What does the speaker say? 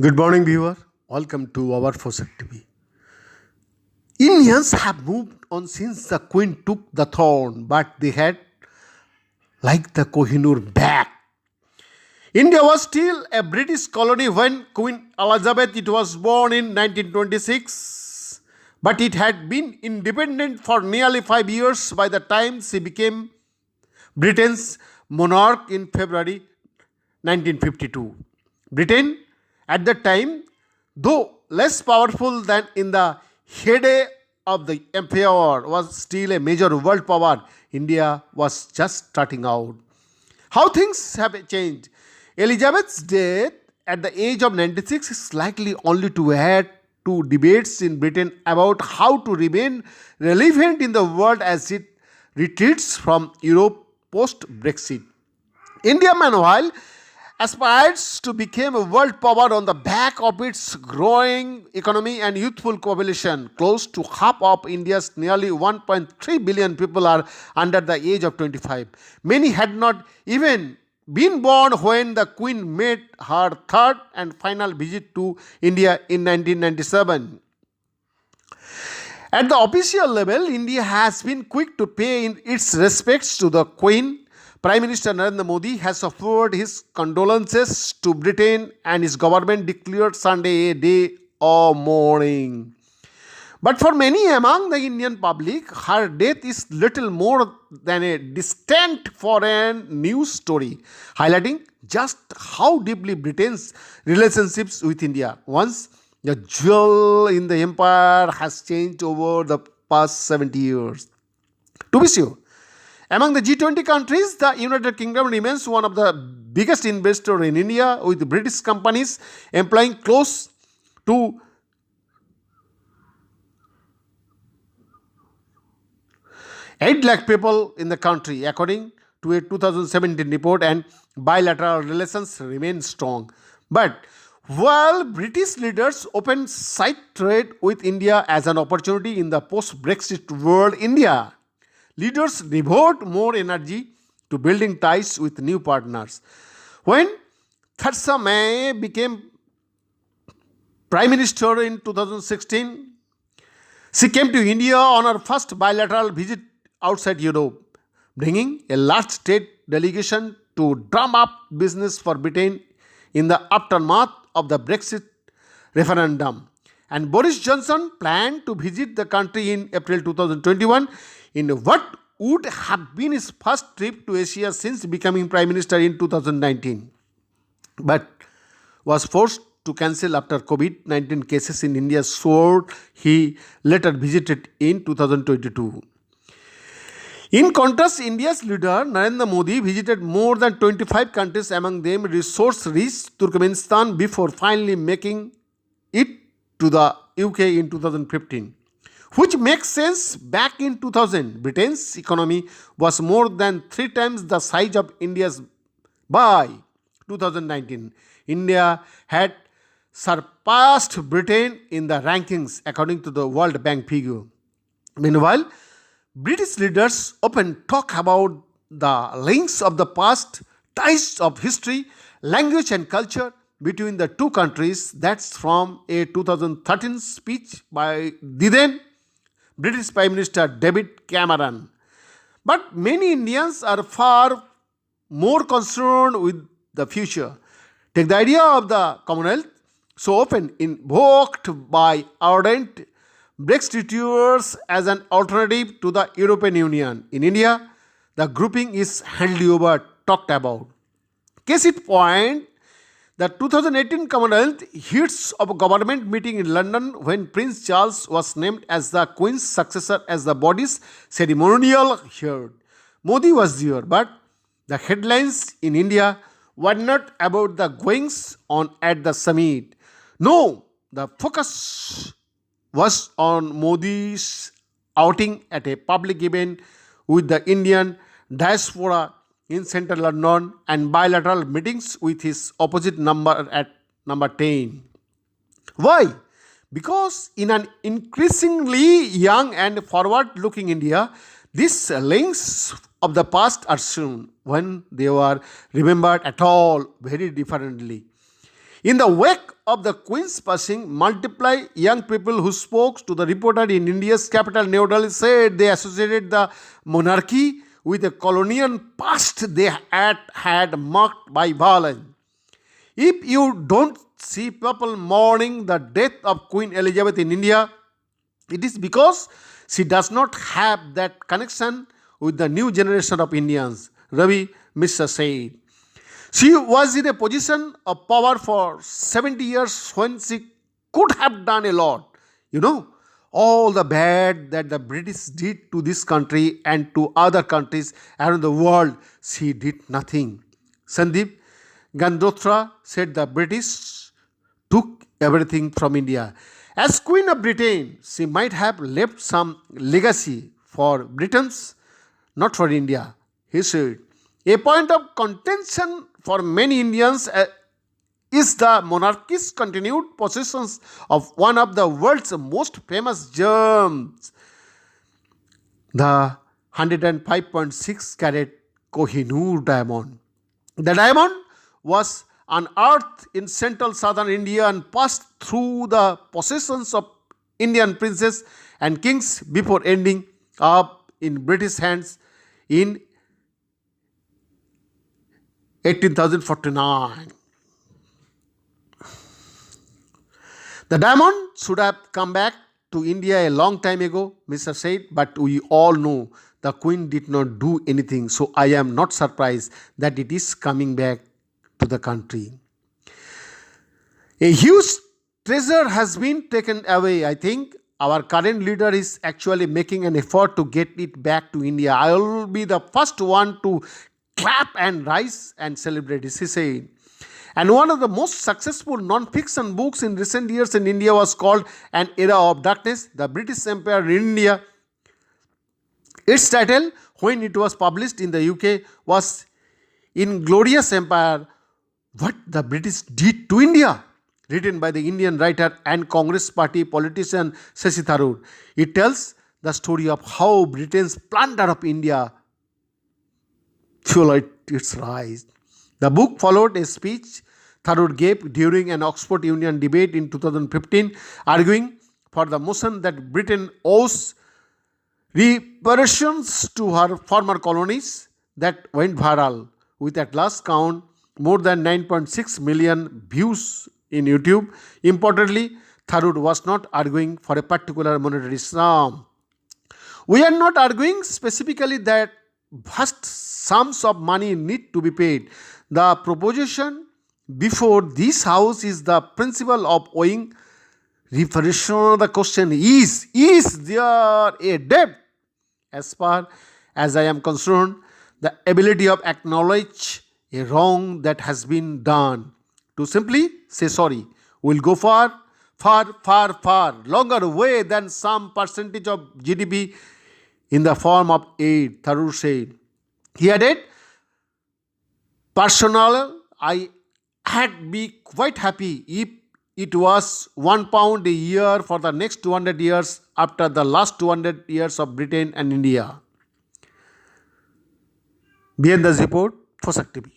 Good morning, viewer. Welcome to our Fossil TV. Indians have moved on since the Queen took the throne, but they had, like the Koh-i-Noor, back. India was still a British colony when Queen Elizabeth it was born in 1926, but it had been independent for nearly 5 years by the time she became Britain's monarch in February 1952. Britain, at that time, though less powerful than in the heyday of the empire, was still a major world power. India was just starting out. How things have changed. Elizabeth's death at the age of 96 is likely only to add to debates in Britain about how to remain relevant in the world as it retreats from Europe post Brexit. India, meanwhile, aspires to become a world power on the back of its growing economy and youthful population. Close to half of India's nearly 1.3 billion people are under the age of 25. Many had not even been born when the Queen made her third and final visit to India in 1997. At the official level, India has been quick to pay its respects to the Queen. Prime Minister Narendra Modi has offered his condolences to Britain and his government declared Sunday a day of mourning. But for many among the Indian public, her death is little more than a distant foreign news story, highlighting just how deeply Britain's relationships with India, once the jewel in the empire, has changed over the past 70 years. To be sure, among the G20 countries, the United Kingdom remains one of the biggest investors in India, with British companies employing close to 8 lakh people in the country, according to a 2017 report, and bilateral relations remain strong. But while British leaders open side trade with India as an opportunity in the post-Brexit world, India leaders devote more energy to building ties with new partners. When Theresa May became Prime Minister in 2016, she came to India on her first bilateral visit outside Europe, bringing a large state delegation to drum up business for Britain in the aftermath of the Brexit referendum. And Boris Johnson planned to visit the country in April 2021 in what would have been his first trip to Asia since becoming Prime Minister in 2019, but was forced to cancel after COVID-19 cases in India soared. He later visited in 2022. In contrast, India's leader Narendra Modi visited more than 25 countries, among them resource-rich Turkmenistan, before finally making it to the UK in 2015. Which makes sense. Back in 2000, Britain's economy was more than 3 times the size of India's. By 2019, India had surpassed Britain in the rankings according to the World Bank figure. Meanwhile, British leaders often talk about the links of the past, ties of history, language and culture between the two countries. That's from a 2013 speech by the then British Prime Minister David Cameron. But many Indians are far more concerned with the future. Take the idea of the Commonwealth, so often invoked by ardent Brexiteers as an alternative to the European Union. In India, the grouping is handily over talked about. Case in point, the 2018 Commonwealth hits of a government meeting in London when Prince Charles was named as the Queen's successor as the body's ceremonial head. Modi was there, but the headlines in India were not about the goings on at the summit. No, the focus was on Modi's outing at a public event with the Indian diaspora in central London and bilateral meetings with his opposite number at number 10. Why? Because in an increasingly young and forward-looking India, these links of the past are soon, when they were remembered at all, very differently. In the wake of the Queen's passing, multiple young people who spoke to the reporter in India's capital, New Delhi, said they associated the monarchy with a colonial past they had marked by violence. If you don't see people mourning the death of Queen Elizabeth in India, it is because she does not have that connection with the new generation of Indians, Ravi Mishra said. She was in a position of power for 70 years when she could have done a lot. You know, all the bad that the British did to this country and to other countries around the world, she did nothing. Sandeep Gandhotra said the British took everything from India. As Queen of Britain, she might have left some legacy for Britons, not for India, he said. A point of contention for many Indians is the monarchy's continued possessions of one of the world's most famous gems, the 105.6 carat Koh-i-Noor diamond. The diamond was unearthed in central southern India and passed through the possessions of Indian princes and kings before ending up in British hands in 1849. The diamond should have come back to India a long time ago, Mr. said, but we all know the Queen did not do anything, so I am not surprised that it is coming back to the country. A huge treasure has been taken away. I think our current leader is actually making an effort to get it back to India. I will be the first one to clap and rise and celebrate, he said. And one of the most successful non-fiction books in recent years in India was called An Era of Darkness, the British Empire in India. Its title, when it was published in the UK, was Inglorious Empire, What the British Did to India, written by the Indian writer and Congress Party politician Shashi Tharoor. It tells the story of how Britain's plunder of India fueled its rise. The book followed a speech Tharoor gave during an Oxford Union debate in 2015, arguing for the motion that Britain owes reparations to her former colonies that went viral, with at last count more than 9.6 million views in YouTube. Importantly, Tharoor was not arguing for a particular monetary sum. We are not arguing specifically that vast sums of money need to be paid. The proposition before this house is the principle of owing reparation. The question is there a debt? As far as I am concerned, the ability of acknowledge a wrong that has been done, to simply say sorry, will go far longer way than some percentage of GDP in the form of aid, Tharoor said. He added, personally, I had be quite happy if it was £1 a year for the next 200 years after the last 200 years of Britain and India. BN's report for SAK TV.